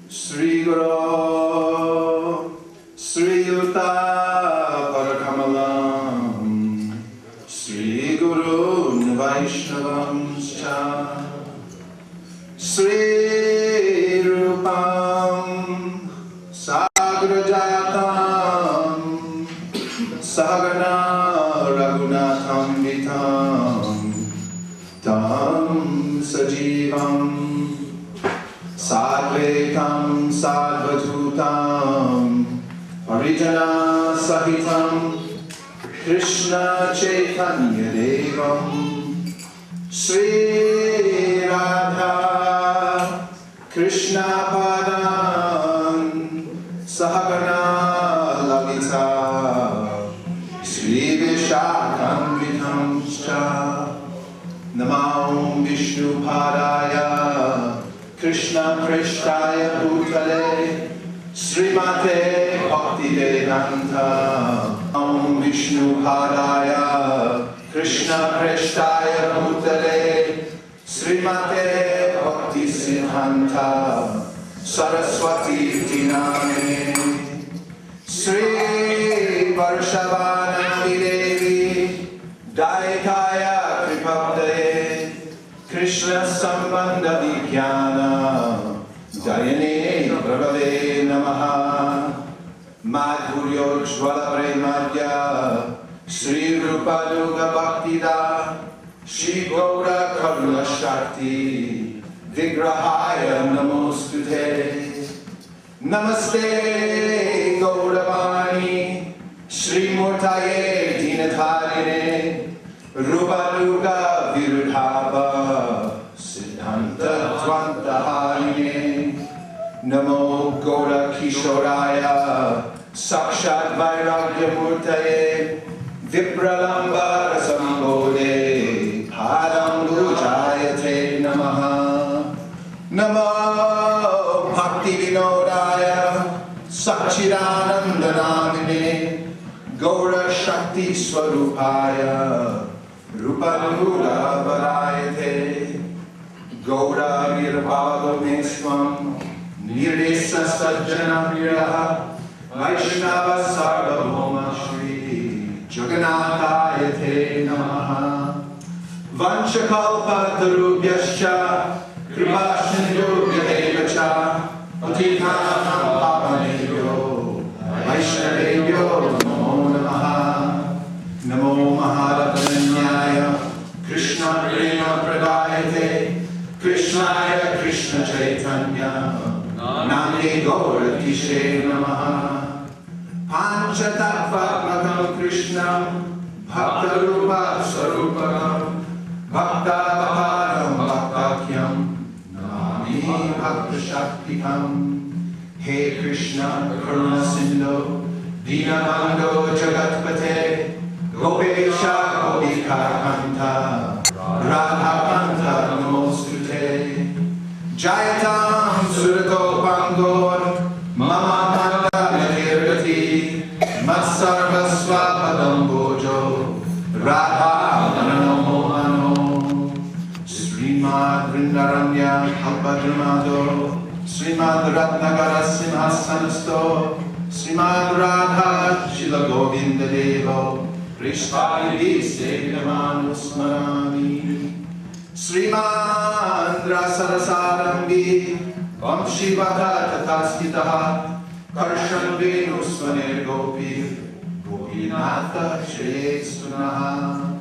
Sri Guru Sri Yuta Parakamalam Sri Guru Vaishnavam Cha Sri Rupam Sagrajatam Sagana Raghunatham Vitam Tam Sajivam Sadvetam Sadvajutam Parijana Sahitam Krishna Chaitanya Devam Sri Radha Krishna Padam Sahagana Lalita Sri Vishakam Vitam Cha Namam Vishnu Padaya Krishna Prishtaya Bhutale Srimate Bhakti Vedanta Om Vishnu Padaya Krishna Prishtaya Bhutale Srimate Bhakti Siddhanta Saraswati Dinamine Sri Varshavana Devi Daikaya Kripavdaye Krishna Sambandha Vijnana Dayane Prabhave Namaha Madhuryo Jvala Premadya Sri Rupa Yoga Bhaktida Shri Gaura Karuna Shakti Vigrahaya Namostute Namaste Gauravani Shri Murtaye Dinatharine Rupa Yoga Virudhava Siddhanta Dvantaharine Namo Gaura Kishoraya Sakshat Vairagya Murtaye Vipralamba Rasambode Padam Gujayate Namaha Namo Bhakti Vinodaya Sachidananda Namine Gaura Shakti Swarupaya Rupanura Varayate Gaura Virpavamesvam Nirdesa Sajjana Priyaha Vaishnava Sarvabhoma Shri Jagannatayate Namaha Vanchakalpa Tarubhyascha Kripasindubhyadevacha Patitanam Pavanebhyo Vaishnavebhyo Namo Namaha Namo Maharatmanyaya Krishna Prema Pradayate Krishnaya Krishna Chaitanya Namne Gaura Kishe Namaha Panchatattva Krishnam Bhakta Rupa Sarupakam Bhakta Bharam Bhaktakyam Nami Bhakta Shaktikam He Krishna Karuna Sindhu Dinabandho Jagatpate Gopesha Gopika Kanta Radha Kanta Namostute Jayatam Suragopangon Mama Manda Nirgati Matsarva Swapadam Bojo Radha Mananomohano Srimad Vrindaranya Kalpadramado Srimad Ratnagara Simhasanasto Srimad Radha Shila Govinda Devo Prishpali Sevinamanu Smarani Srimad Rasarasarambi Vamshivaka Tataskitaha Karshan Venu Swaner Gopi Gopinatha Shrestunaha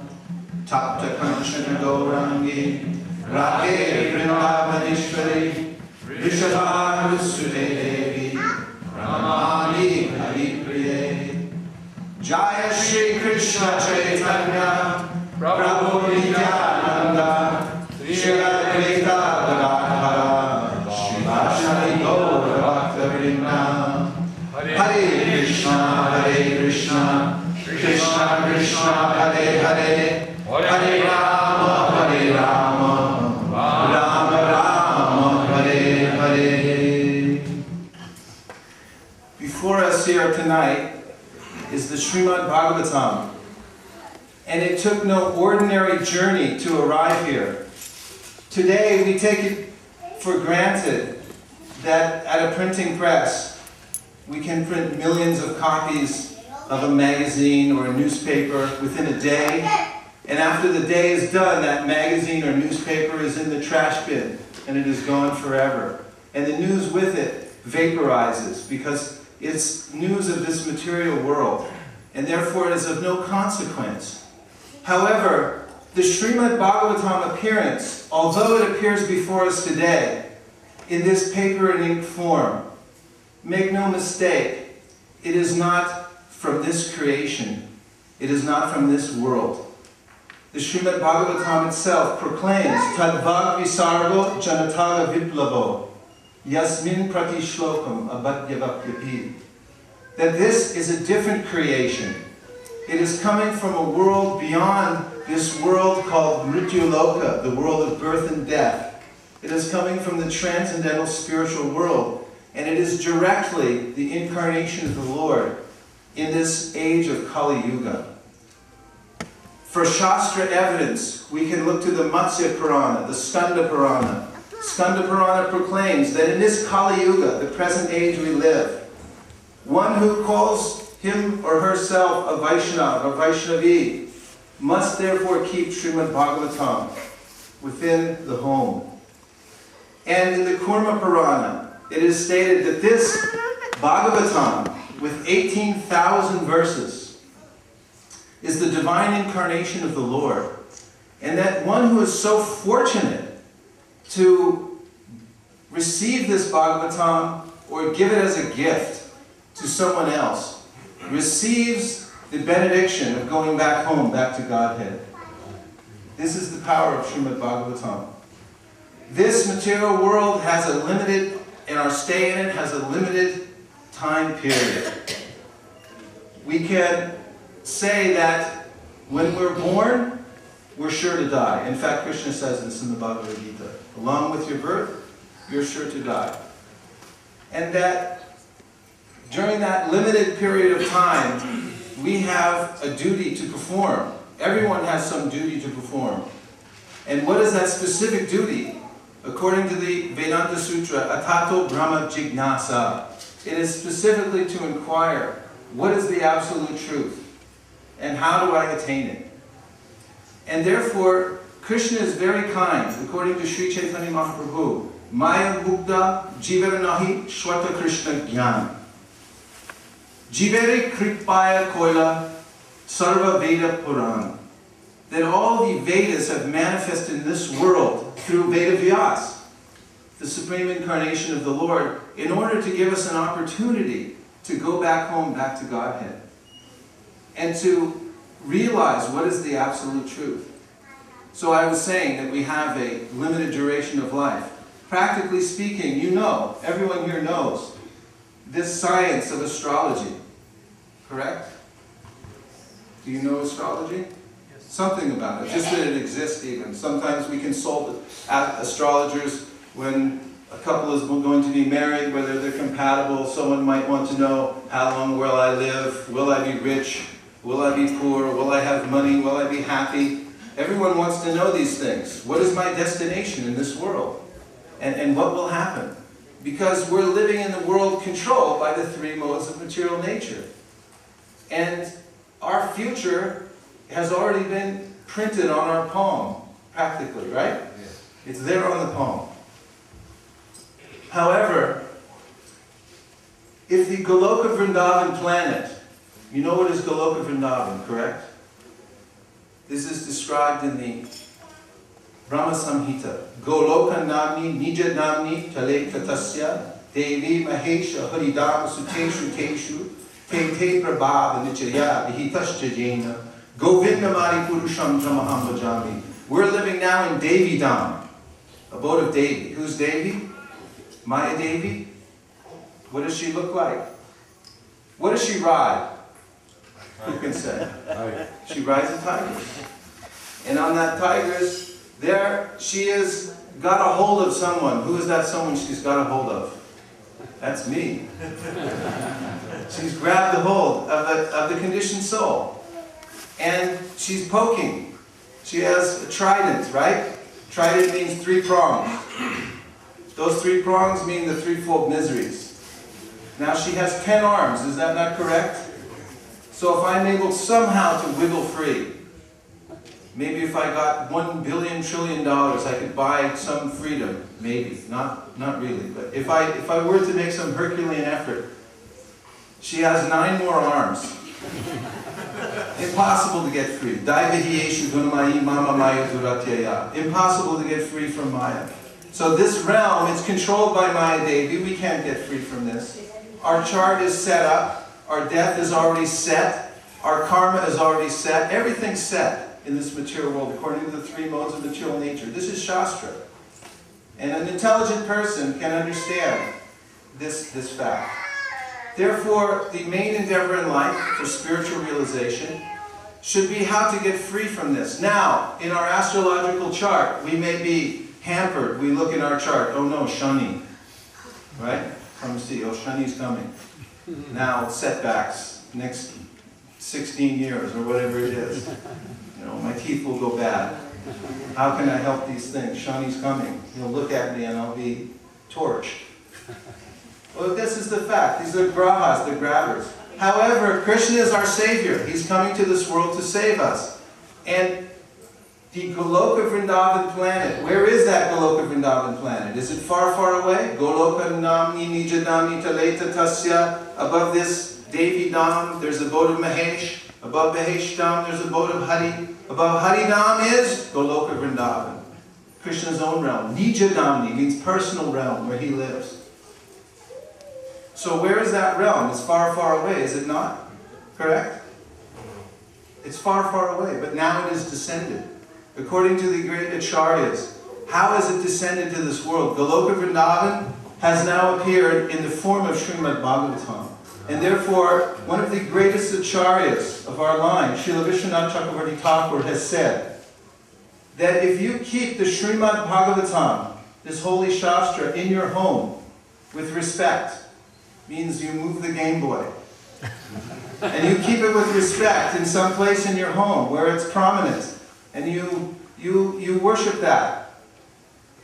Tapta Kanchana Gaurangi Radhe Vrindavanishwari Rishabha Sute Devi Pranamani Hari Priye Jaya Shri Krishna Chaitanya Prabhu Nityananda Shri Advaita Gadadhara Shivashari Gaura Bhakta Vrinda Hare Krishna Krishna Krishna Hare Hare Hare Rama, Rama Rama, Hare Hare. Before us here tonight is the Srimad Bhagavatam. And it took no ordinary journey to arrive here. Today we take it for granted that at a printing press we can print millions of copies of a magazine or a newspaper within a day, and after the day is done, that magazine or newspaper is in the trash bin and it is gone forever. And the news with it vaporizes because it's news of this material world, and therefore it is of no consequence. However, the Srimad Bhagavatam appearance, although it appears before us today in this paper and ink form, make no mistake, it is not from this creation. It is not from this world. The Srimad Bhagavatam itself proclaims Tadvag Visargo Janataga Viplavo Yasmin Prati Shlokam Abhadyavapyapi, that this is a different creation. It is coming from a world beyond this world called Mrityuloka, the world of birth and death. It is coming from the transcendental spiritual world, and it is directly the incarnation of the Lord in this age of Kali Yuga. For Shastra evidence, we can look to the Matsya Purana, the Skanda Purana. Skanda Purana proclaims that in this Kali Yuga, the present age we live, one who calls him or herself a Vaishnava, a Vaishnavi, must therefore keep Srimad Bhagavatam within the home. And in the Kurma Purana, it is stated that this Bhagavatam, with 18,000 verses, is the divine incarnation of the Lord. And that one who is so fortunate to receive this Bhagavatam or give it as a gift to someone else receives the benediction of going back home, back to Godhead. This is the power of Srimad Bhagavatam. This material world has a limited, and our stay in it has a limited time period. We can say that when we're born, we're sure to die. In fact, Krishna says this in the Bhagavad Gita. Along with your birth, you're sure to die. And that during that limited period of time, we have a duty to perform. Everyone has some duty to perform. And what is that specific duty? According to the Vedanta Sutra, Atato Brahma Jignasa, it is specifically to inquire, what is the absolute truth? And how do I attain it? And therefore, Krishna is very kind, according to Sri Chaitanya Mahaprabhu. Maya Mukta Jivaranahi Shwata Krishna Jnana. Jivere Kripaya Koila Sarva Veda Puran. That all the Vedas have manifested in this world through Veda Vyas, the supreme incarnation of the Lord, in order to give us an opportunity to go back home, back to Godhead, and to realize what is the absolute truth. So I was saying that we have a limited duration of life. Practically speaking, you know, everyone here knows, this science of astrology, correct? Do you know astrology? Something about it, just that it exists even. Sometimes we consult astrologers when a couple is going to be married, whether they're compatible. Someone might want to know, how long will I live? Will I be rich? Will I be poor? Will I have money? Will I be happy? Everyone wants to know these things. What is my destination in this world? And what will happen? Because we're living in the world controlled by the three modes of material nature. And our future has already been printed on our palm, practically, right? Yes. It's there on the palm. However, if the Goloka Vrindavan planet, you know what is Goloka Vrindavan, correct? This is described in the Brahma Samhita. Goloka Namni Nija Namni Tale Katasya Devi Mahesha Haridama Suteshu Teshu Te Te Prabhava Nichaya Vihitascha Jena Govindamari Purusham Tamaham Bhajami. We're living now in Devi Dham, abode of Devi. Who's Devi? Maya Devi. What does she look like? What does she ride? Who can say? She rides a tiger. on that tigress, there she is got a hold of someone. Who is that someone she's got a hold of? That's me. She's grabbed the hold of the conditioned soul. And she's poking. She has a trident, right? Trident means 3 prongs. Those 3 prongs mean the threefold miseries. Now she has 10 arms, is that not correct? So if I'm able somehow to wiggle free, maybe if I got $1 billion trillion, I could buy some freedom. Maybe, not really. But if I were to make some Herculean effort, she has 9 more arms. Impossible to get free. Impossible to get free from Maya. So this realm, it's controlled by Maya Devi. We can't get free from this. Our chart is set up. Our death is already set. Our karma is already set. Everything's set in this material world according to the 3 modes of material nature. This is Shastra. And an intelligent person can understand this fact. Therefore, the main endeavor in life for spiritual realization should be how to get free from this. Now, in our astrological chart, we may be hampered. We look in our chart, oh no, Shani. Right? Come see, oh, Shani's coming. Now, setbacks, next 16 years or whatever it is. You know, my teeth will go bad. How can I help these things? Shani's coming. He'll look at me and I'll be torched. Well, this is the fact. These are grahas, the grabbers. However, Krishna is our Savior. He's coming to this world to save us. And the Goloka Vrindavan planet, where is that Goloka Vrindavan planet? Is it far, far away? Goloka Namni Nijadami Taleta Tasya. Above this Devi Dham, there's the abode of Mahesh. Above Mahesh Dham, there's the abode of Hari. Above Hari Dham is Goloka Vrindavan. Krishna's own realm. Nijadamni means personal realm where he lives. So where is that realm? It's far, far away, is it not? Correct? It's far, far away, but now it is descended. According to the great acharyas, how has it descended to this world? Goloka Vrindavan has now appeared in the form of Srimad Bhagavatam. And therefore, one of the greatest acharyas of our line, Srila Vishwanath Chakravarti Thakur, has said that if you keep the Srimad Bhagavatam, this holy Shastra, in your home with respect, means you move the Game Boy. And you keep it with respect in some place in your home where it's prominent. And you worship that.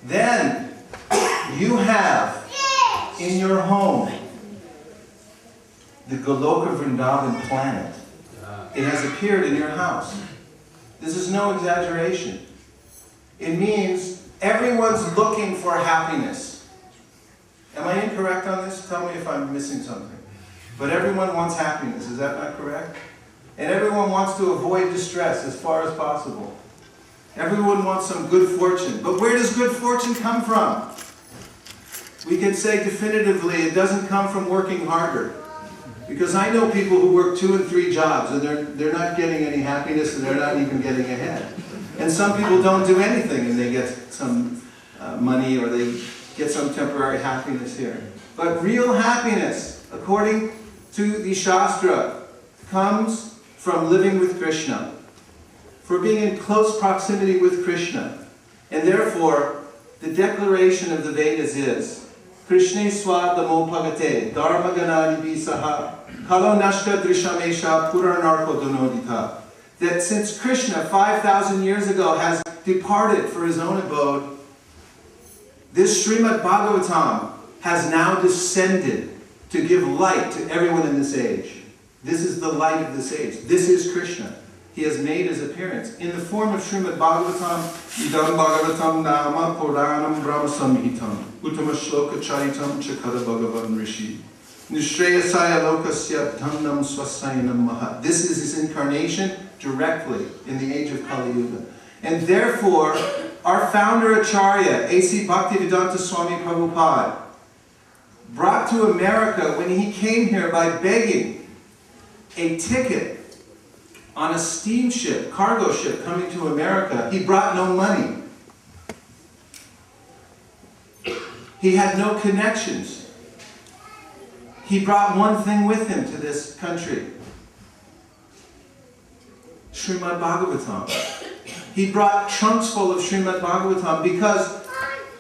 Then you have in your home the Goloka Vrindavan planet. It has appeared in your house. This is no exaggeration. It means everyone's looking for happiness. Am I incorrect on this? Tell me if I'm missing something. But everyone wants happiness, is that not correct? And everyone wants to avoid distress as far as possible. Everyone wants some good fortune. But where does good fortune come from? We can say definitively it doesn't come from working harder. Because I know people who work 2 and 3 jobs and they're not getting any happiness and they're not even getting ahead. And some people don't do anything and they get some money or they get some temporary happiness here. But real happiness, according to the Shastra, comes from living with Krishna, for being in close proximity with Krishna. And therefore, the declaration of the Vedas is, Krishne swadamo bhagate dharma ganani bisaha kalo nashka drishamesha puranarko donodita. That since Krishna 5,000 years ago has departed for his own abode, this Srimad Bhagavatam has now descended to give light to everyone in this age. This is the light of this age. This is Krishna. He has made his appearance in the form of Srimad Bhagavatam. Idam Bhagavatam Nama Puranam Brahma Samhitam Uttama Shloka Charitam Chakara Bhagavan Rishi Nishreyasaya Lokasya Dhamnam Swasayanam Maha. This is his incarnation directly in the age of Kali Yuga. And therefore, our founder Acharya, A.C. Bhaktivedanta Swami Prabhupada, brought to America when he came here by begging a ticket on a steamship, cargo ship coming to America. He brought no money. He had no connections. He brought one thing with him to this country. Srimad Bhagavatam. He brought trunks full of Srimad Bhagavatam because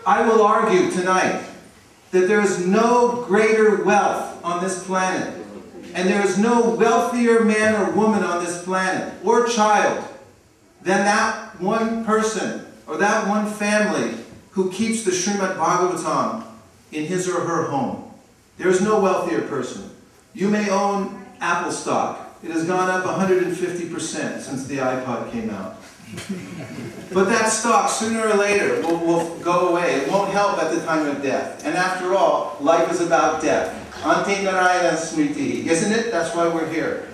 I will argue tonight that there is no greater wealth on this planet, and there is no wealthier man or woman on this planet, or child, than that one person or that one family who keeps the Srimad Bhagavatam in his or her home. There is no wealthier person. You may own Apple stock. It has gone up 150% since the iPod came out. But that stock, sooner or later, will go away. It won't help at the time of death. And after all, life is about death. Ante Narayana Smriti. Isn't it? That's why we're here.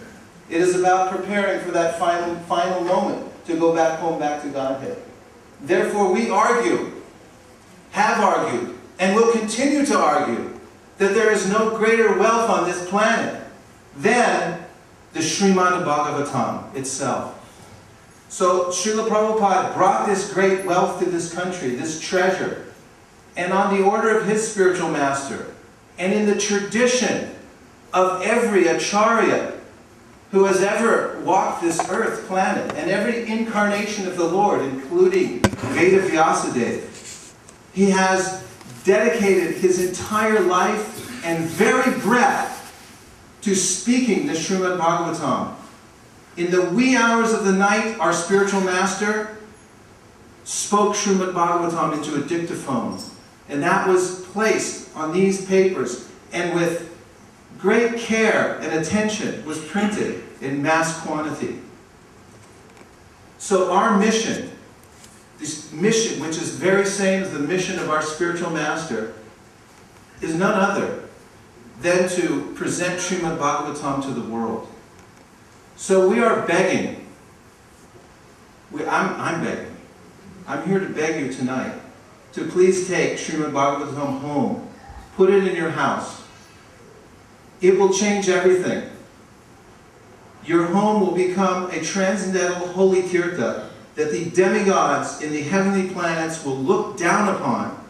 It is about preparing for that final moment to go back home, back to Godhead. Therefore, we argue, have argued, and will continue to argue that there is no greater wealth on this planet than the Srimad Bhagavatam itself. So Srila Prabhupada brought this great wealth to this country, this treasure, and on the order of his spiritual master, and in the tradition of every acharya who has ever walked this earth planet, and every incarnation of the Lord, including Veda Vyasadeva, he has dedicated his entire life and very breath to speaking the Srimad Bhagavatam. In the wee hours of the night, our spiritual master spoke Srimad Bhagavatam into a dictaphone. And that was placed on these papers, and with great care and attention was printed in mass quantity. So our mission, this mission which is very same as the mission of our spiritual master, is none other than to present Srimad Bhagavatam to the world. So we are begging. I'm begging. I'm here to beg you tonight to please take Srimad Bhagavatam home. Put it in your house. It will change everything. Your home will become a transcendental holy tirtha that the demigods in the heavenly planets will look down upon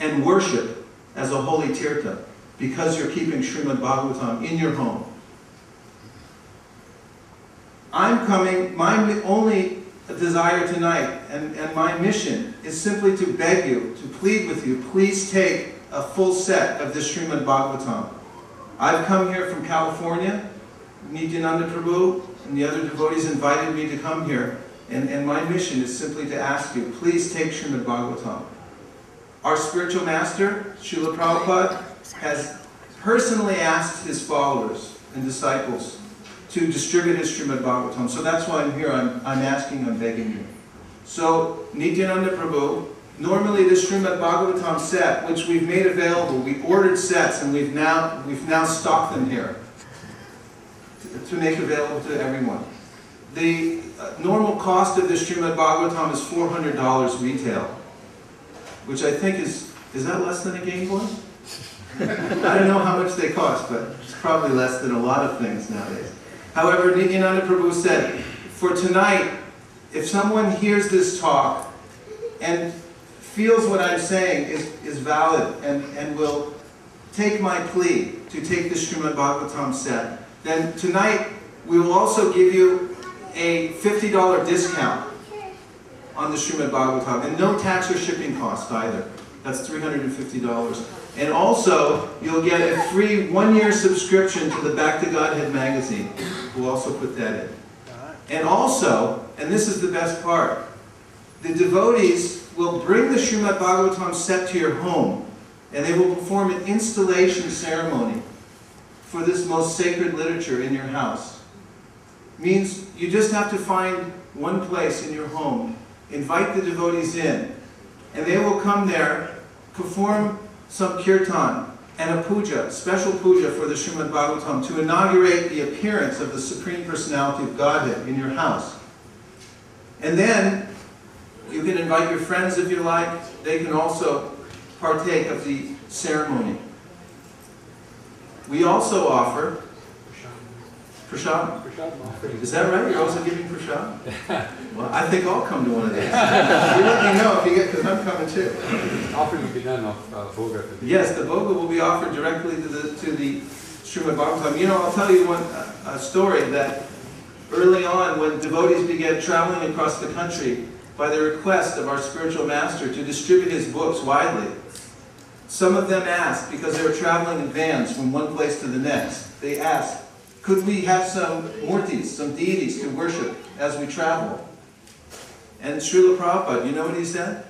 and worship as a holy tirtha because you're keeping Srimad Bhagavatam in your home. I'm coming, my only desire tonight and my mission is simply to beg you, to plead with you, please take a full set of the Srimad Bhagavatam. I've come here from California. Nityananda Prabhu and the other devotees invited me to come here, and my mission is simply to ask you, please take Srimad Bhagavatam. Our spiritual master, Srila Prabhupada, has personally asked his followers and disciples to distribute his Srimad Bhagavatam. So that's why I'm here. I'm asking, I'm begging you. So Nityananda Prabhu, normally the Srimad Bhagavatam set, which we've made available, we ordered sets and we've now stocked them here to make available to everyone. The normal cost of the Srimad Bhagavatam is $400 retail, which I think is that less than a Game Boy? I don't know how much they cost, but it's probably less than a lot of things nowadays. However, Nityananda Prabhu said, for tonight, if someone hears this talk and feels what I'm saying is valid and will take my plea to take the Srimad Bhagavatam set, then tonight we will also give you a $50 discount on the Srimad Bhagavatam, and no tax or shipping cost either. That's $350. And also, you'll get a free 1-year subscription to the Back to Godhead magazine. We'll also put that in. And also, and this is the best part, the devotees will bring the Srimad Bhagavatam set to your home, and they will perform an installation ceremony for this most sacred literature in your house. Means you just have to find one place in your home, invite the devotees in, and they will come there, perform some kirtan and a puja, special puja for the Srimad Bhagavatam to inaugurate the appearance of the Supreme Personality of Godhead in your house. And then you can invite your friends if you like. They can also partake of the ceremony. We also offer prasad. Is that right? You're also giving prasad? Well, I think I'll come to one of these. You let me know if you get, because I'm coming too. Offering will be done of bhoga. Yes, the bhoga will be offered directly to the Srimad Bhagavatam. You know, I'll tell you a story that early on, when devotees began traveling across the country, by the request of our spiritual master to distribute his books widely. Some of them asked, because they were traveling in vans from one place to the next, they asked, could we have some murtis, some deities to worship as we travel? And Srila Prabhupada, you know what he said?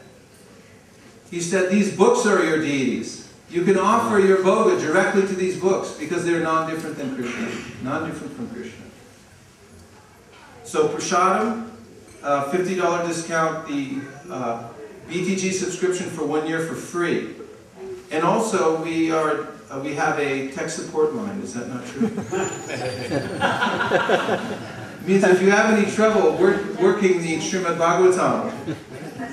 He said, these books are your deities. You can offer your bhoga directly to these books because they're non-different than Krishna. Non-different from Krishna. So Prasadam, $50 discount, the BTG subscription for 1 year for free. And also we have a tech support line, is that not true? Means if you have any trouble working the Srimad Bhagavatam,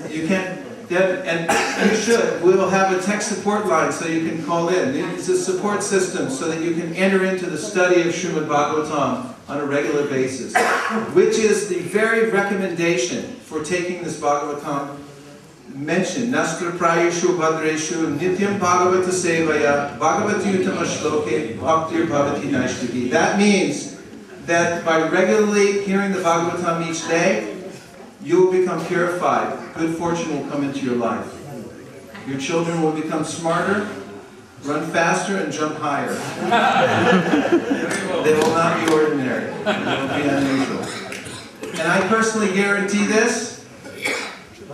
you can't, and you should, we'll have a tech support line so you can call in. It's a support system so that you can enter into the study of Srimad Bhagavatam on a regular basis, which is the very recommendation for taking this Bhagavatam mentioned. Nastra prayeshu bhadreshu nityam bhagavata sevaya bhagavati utama shloke bhaktir bhavati naishtaki. That means that by regularly hearing the Bhagavatam each day, you will become purified. Good fortune will come into your life. Your children will become smarter, run faster, and jump higher. They will not be ordinary. They will be unusual. And I personally guarantee this,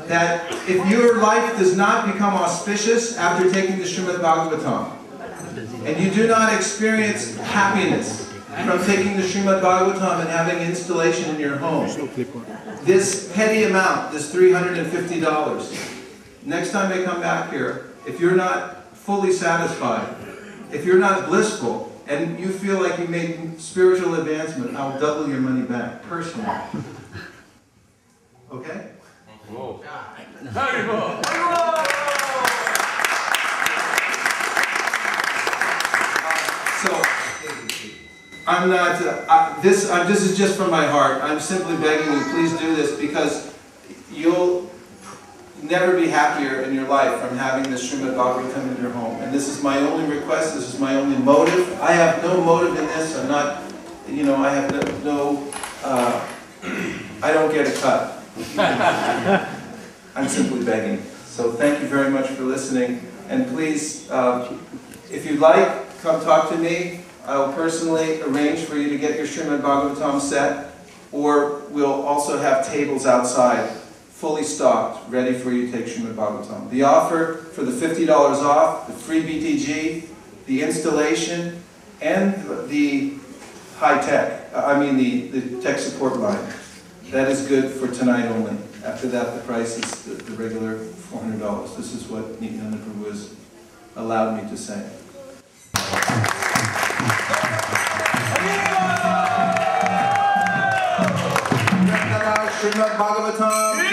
that if your life does not become auspicious after taking the Srimad Bhagavatam, and you do not experience happiness from taking the Srimad Bhagavatam and having installation in your home, this petty amount, this $350, next time they come back here, if you're not fully satisfied, if you're not blissful, and you feel like you made spiritual advancement, I'll double your money back, personally. Okay? Whoa. So, I'm not, this is just from my heart. I'm simply begging you, please do this, because you'll never be happier in your life from having this Srimad Bhagavatam in your home. And this is my only request, this is my only motive. I have no motive in this, I'm not, you know, I have I don't get a cut. I'm simply begging. So thank you very much for listening. And please, if you'd like, come talk to me. I'll personally arrange for you to get your Srimad Bhagavatam set, or we'll also have tables outside, fully stocked, ready for you to take Srimad Bhagavatam. The offer for the $50 off, the free BTG, the installation, and the high-tech, the tech support line, that is good for tonight only. After that, the price is the regular $400. This is what Nityananda Prabhu has allowed me to say. Srimad Bhagavatam.